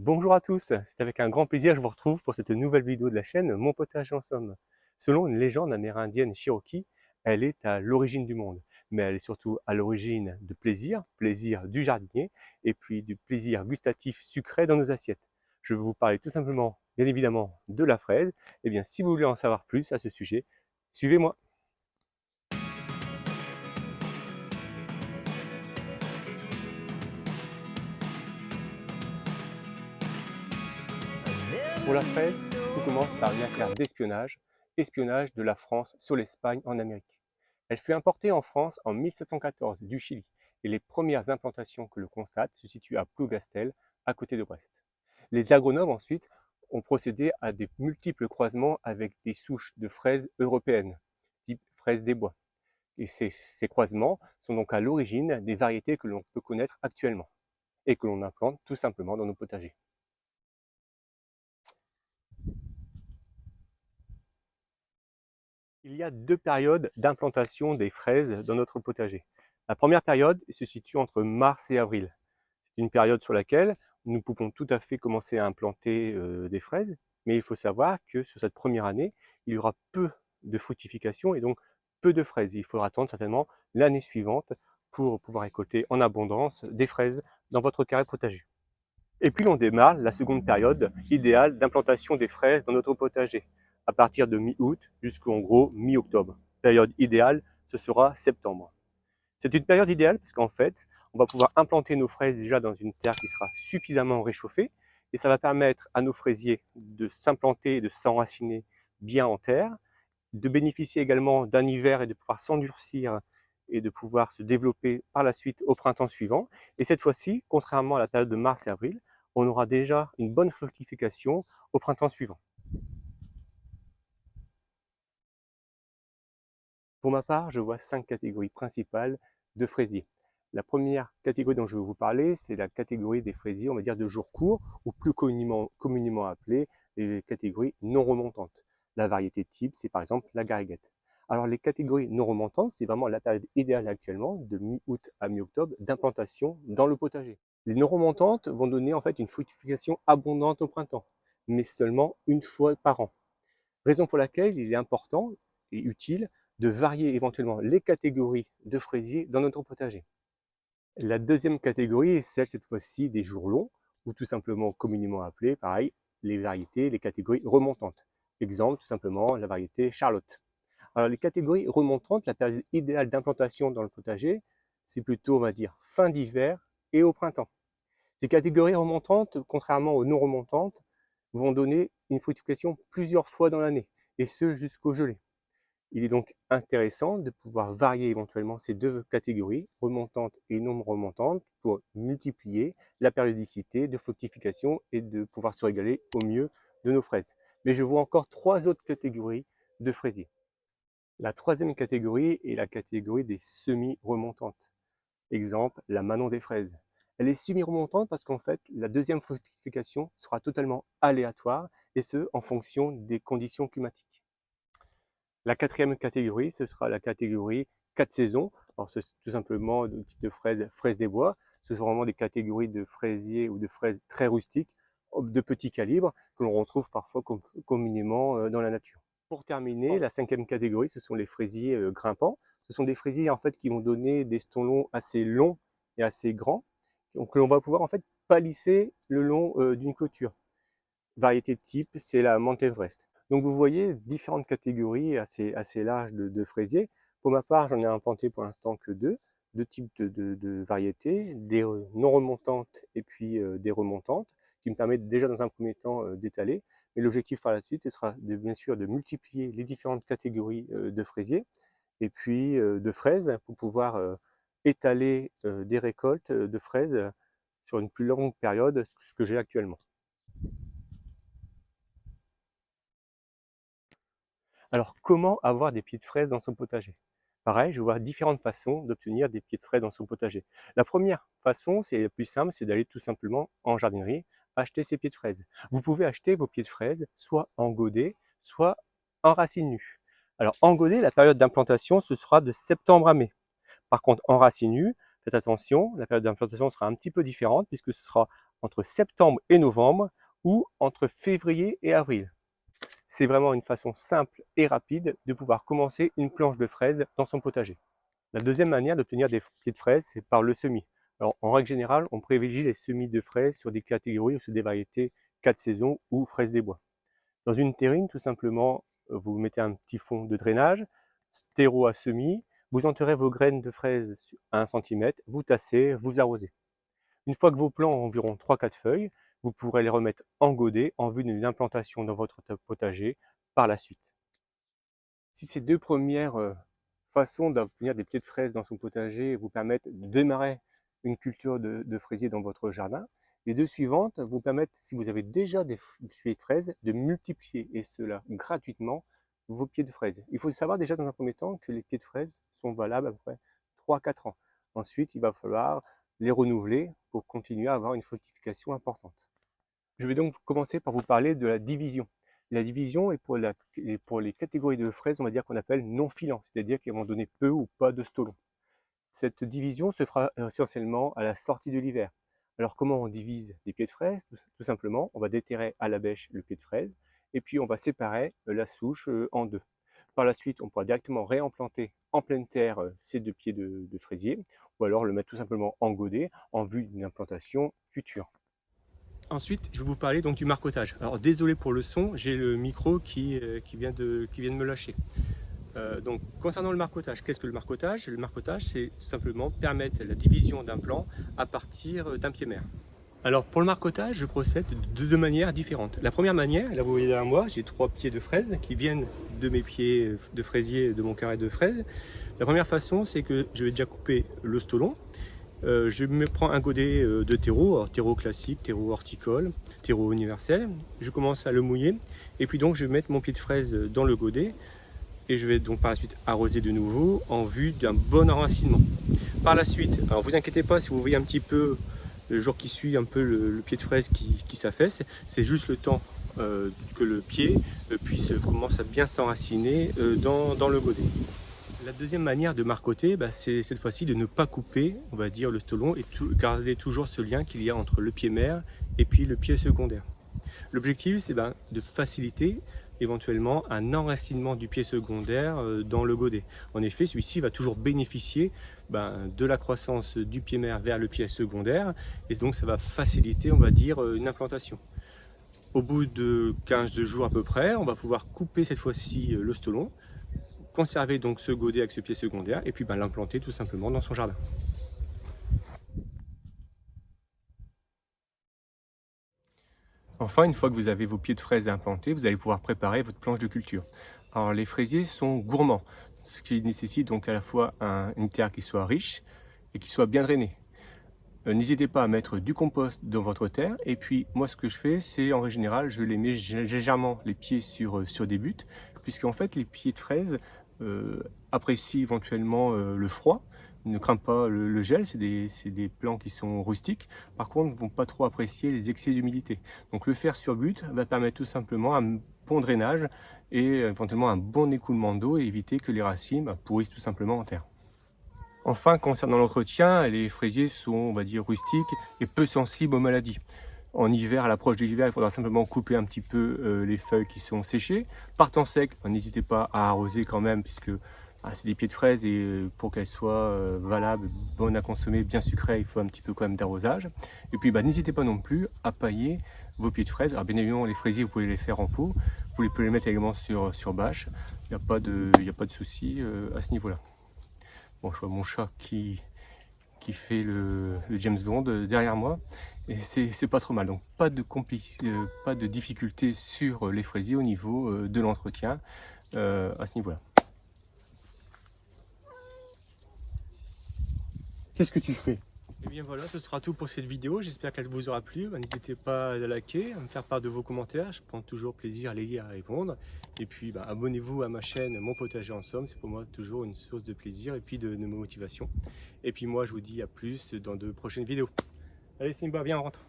Bonjour à tous, c'est avec un grand plaisir que je vous retrouve pour cette nouvelle vidéo de la chaîne Mon potager en somme. Selon une légende amérindienne Cherokee, elle est à l'origine du monde, mais elle est surtout à l'origine de plaisir, plaisir du jardinier, et puis du plaisir gustatif sucré dans nos assiettes. Je vais vous parler tout simplement, bien évidemment, de la fraise. Et bien, si vous voulez en savoir plus à ce sujet, suivez-moi. Pour la fraise, tout commence par une affaire d'espionnage, espionnage de la France sur l'Espagne en Amérique. Elle fut importée en France en 1714 du Chili et les premières implantations que l'on constate se situent à Plougastel, à côté de Brest. Les agronomes ensuite ont procédé à des multiples croisements avec des souches de fraises européennes, type fraise des bois. Et ces croisements sont donc à l'origine des variétés que l'on peut connaître actuellement et que l'on implante tout simplement dans nos potagers. Il y a deux périodes d'implantation des fraises dans notre potager. La première période se situe entre mars et avril. C'est une période sur laquelle nous pouvons tout à fait commencer à implanter des fraises, mais il faut savoir que sur cette première année, il y aura peu de fructification et donc peu de fraises. Il faudra attendre certainement l'année suivante pour pouvoir récolter en abondance des fraises dans votre carré potager. Et puis l'on démarre la seconde période idéale d'implantation des fraises dans notre potager, à partir de mi-août jusqu'en gros mi-octobre. Période idéale, ce sera septembre. C'est une période idéale parce qu'en fait, on va pouvoir implanter nos fraises déjà dans une terre qui sera suffisamment réchauffée et ça va permettre à nos fraisiers de s'implanter et de s'enraciner bien en terre, de bénéficier également d'un hiver et de pouvoir s'endurcir et de pouvoir se développer par la suite au printemps suivant. Et cette fois-ci, contrairement à la période de mars et avril, on aura déjà une bonne fructification au printemps suivant. Pour ma part, je vois 5 catégories principales de fraisiers. La première catégorie dont je vais vous parler, c'est la catégorie des fraisiers, on va dire, de jours courts, ou plus communément appelées les catégories non remontantes. La variété type, c'est par exemple la gariguette. Alors les catégories non remontantes, c'est vraiment la période idéale actuellement, de mi-août à mi-octobre, d'implantation dans le potager. Les non remontantes vont donner en fait une fructification abondante au printemps, mais seulement une fois par an. Raison pour laquelle il est important et utile de varier éventuellement les catégories de fraisiers dans notre potager. La deuxième catégorie est celle cette fois-ci des jours longs, ou tout simplement communément appelée, pareil, les variétés, les catégories remontantes. Exemple, tout simplement, la variété Charlotte. Alors les catégories remontantes, la période idéale d'implantation dans le potager, c'est plutôt, on va dire, fin d'hiver et au printemps. Ces catégories remontantes, contrairement aux non remontantes, vont donner une fructification plusieurs fois dans l'année, et ce jusqu'au gelé. Il est donc intéressant de pouvoir varier éventuellement ces deux catégories, remontantes et non remontantes, pour multiplier la périodicité de fructification et de pouvoir se régaler au mieux de nos fraises. Mais je vois encore trois autres catégories de fraisiers. La troisième catégorie est la catégorie des semi-remontantes. Exemple, la Manon des fraises. Elle est semi-remontante parce qu'en fait, la deuxième fructification sera totalement aléatoire, et ce, en fonction des conditions climatiques. La quatrième catégorie, ce sera la catégorie 4 saisons. Alors, c'est tout simplement le type de fraises, fraises des bois. Ce sont vraiment des catégories de fraisiers ou de fraises très rustiques, de petit calibre, que l'on retrouve parfois communément dans la nature. Pour terminer, la cinquième catégorie, ce sont les fraisiers grimpants. Ce sont des fraisiers en fait qui vont donner des stolons assez longs et assez grands, donc que l'on va pouvoir en fait palisser le long d'une clôture. Variété de type, c'est la Mount Everest. Donc vous voyez différentes catégories assez larges de fraisiers. Pour ma part, j'en ai implanté pour l'instant que deux types de variétés, des non remontantes et puis des remontantes, qui me permettent déjà dans un premier temps d'étaler. Mais l'objectif par la suite, ce sera bien sûr de multiplier les différentes catégories de fraisiers et puis de fraises pour pouvoir étaler des récoltes de fraises sur une plus longue période, ce que j'ai actuellement. Alors, comment avoir des pieds de fraises dans son potager? Pareil, je vois différentes façons d'obtenir des pieds de fraises dans son potager. La première façon, c'est la plus simple, c'est d'aller tout simplement en jardinerie, acheter ses pieds de fraises. Vous pouvez acheter vos pieds de fraises soit en godet, soit en racines nues. Alors, en godet, la période d'implantation, ce sera de septembre à mai. Par contre, en racines nues, Faites attention, la période d'implantation sera un petit peu différente puisque ce sera entre septembre et novembre ou entre février et avril. C'est vraiment une façon simple et rapide de pouvoir commencer une planche de fraises dans son potager. La deuxième manière d'obtenir des pieds de fraises, c'est par le semis. Alors, en règle générale, on privilégie les semis de fraises sur des catégories ou sur des variétés 4 saisons ou fraises des bois. Dans une terrine, tout simplement, vous mettez un petit fond de drainage, terreau à semis, vous enterrez vos graines de fraises à 1 cm, vous tassez, vous arrosez. Une fois que vos plants ont environ 3-4 feuilles, vous pourrez les remettre en godet en vue d'une implantation dans votre potager par la suite. Si ces deux premières façons d'obtenir des pieds de fraises dans son potager vous permettent de démarrer une culture de fraisier dans votre jardin, les deux suivantes vous permettent, si vous avez déjà des pieds de fraises, de multiplier, et cela gratuitement, vos pieds de fraises. Il faut savoir déjà dans un premier temps que les pieds de fraises sont valables à peu près 3-4 ans. Ensuite, il va falloir les renouveler pour continuer à avoir une fructification importante. Je vais donc commencer par vous parler de la division. La division est pour les catégories de fraises, on va dire qu'on appelle non filants, c'est-à-dire qu'elles vont donner peu ou pas de stolons. Cette division se fera essentiellement à la sortie de l'hiver. Alors comment on divise des pieds de fraises? Tout simplement, on va déterrer à la bêche le pied de fraise et puis on va séparer la souche en deux. Par la suite, on pourra directement réimplanter en pleine terre ces deux pieds de fraisier ou alors le mettre tout simplement en godet en vue d'une implantation future. Ensuite, je vais vous parler donc du marcottage. Alors désolé pour le son, j'ai le micro qui vient de me lâcher. Donc concernant le marcottage, qu'est-ce que le marcottage? Le marcottage, c'est tout simplement permettre la division d'un plant à partir d'un pied mère. Alors pour le marcottage, je procède de deux manières différentes. La première manière, là vous voyez derrière moi, j'ai 3 pieds de fraises qui viennent de mes pieds de fraisier, de mon carré de fraises. La première façon, c'est que je vais déjà couper le stolon. Je me prends un godet de terreau, alors terreau classique, terreau horticole, terreau universel. Je commence à le mouiller et puis donc je vais mettre mon pied de fraise dans le godet et je vais donc par la suite arroser de nouveau en vue d'un bon enracinement. Par la suite, alors vous inquiétez pas si vous voyez un petit peu le jour qui suit un peu le pied de fraise qui s'affaisse, c'est juste le temps que le pied commence à bien s'enraciner dans le godet. La deuxième manière de marcoter, c'est cette fois-ci de ne pas couper, on va dire, le stolon et garder toujours ce lien qu'il y a entre le pied mère et puis le pied secondaire. L'objectif, c'est de faciliter éventuellement un enracinement du pied secondaire dans le godet. En effet, celui-ci va toujours bénéficier de la croissance du pied mère vers le pied secondaire et donc ça va faciliter, on va dire, une implantation. Au bout de 15 jours à peu près, on va pouvoir couper cette fois-ci le stolon, conserver donc ce godet avec ce pied secondaire et puis l'implanter tout simplement dans son jardin. Enfin, une fois que vous avez vos pieds de fraises implantés, vous allez pouvoir préparer votre planche de culture. Alors les fraisiers sont gourmands, ce qui nécessite donc à la fois une terre qui soit riche et qui soit bien drainée. N'hésitez pas à mettre du compost dans votre terre et puis moi ce que je fais c'est en général je les mets légèrement les pieds sur des buttes puisqu'en fait les pieds de fraises apprécient éventuellement le froid, ne craignent pas le gel, c'est des plants qui sont rustiques, par contre ne vont pas trop apprécier les excès d'humidité. Donc le faire sur butte va permettre tout simplement un bon drainage et éventuellement un bon écoulement d'eau et éviter que les racines pourrissent tout simplement en terre. Enfin, concernant l'entretien, les fraisiers sont, on va dire, rustiques et peu sensibles aux maladies. En hiver, à l'approche de l'hiver, il faudra simplement couper un petit peu les feuilles qui sont séchées. Par temps sec, n'hésitez pas à arroser quand même, puisque c'est des pieds de fraises et pour qu'elles soient valables, bonnes à consommer, bien sucrées, il faut un petit peu quand même d'arrosage. Et puis, n'hésitez pas non plus à pailler vos pieds de fraises. Alors bien évidemment, les fraisiers, vous pouvez les faire en pot. Vous pouvez les mettre également sur bâche. Il n'y a pas de souci à ce niveau-là. Bon, je vois mon chat qui fait le James Bond derrière moi et c'est pas trop mal, donc pas de difficulté sur les fraisiers au niveau de l'entretien à ce niveau là. Qu'est-ce que tu fais? Et bien voilà, ce sera tout pour cette vidéo, j'espère qu'elle vous aura plu. N'hésitez pas à la liker, à me faire part de vos commentaires, je prends toujours plaisir à les lire et à répondre. Et puis abonnez-vous à ma chaîne Mon Potager en Somme, c'est pour moi toujours une source de plaisir et puis de motivation. Et puis moi je vous dis à plus dans de prochaines vidéos. Allez Simba, viens on rentre.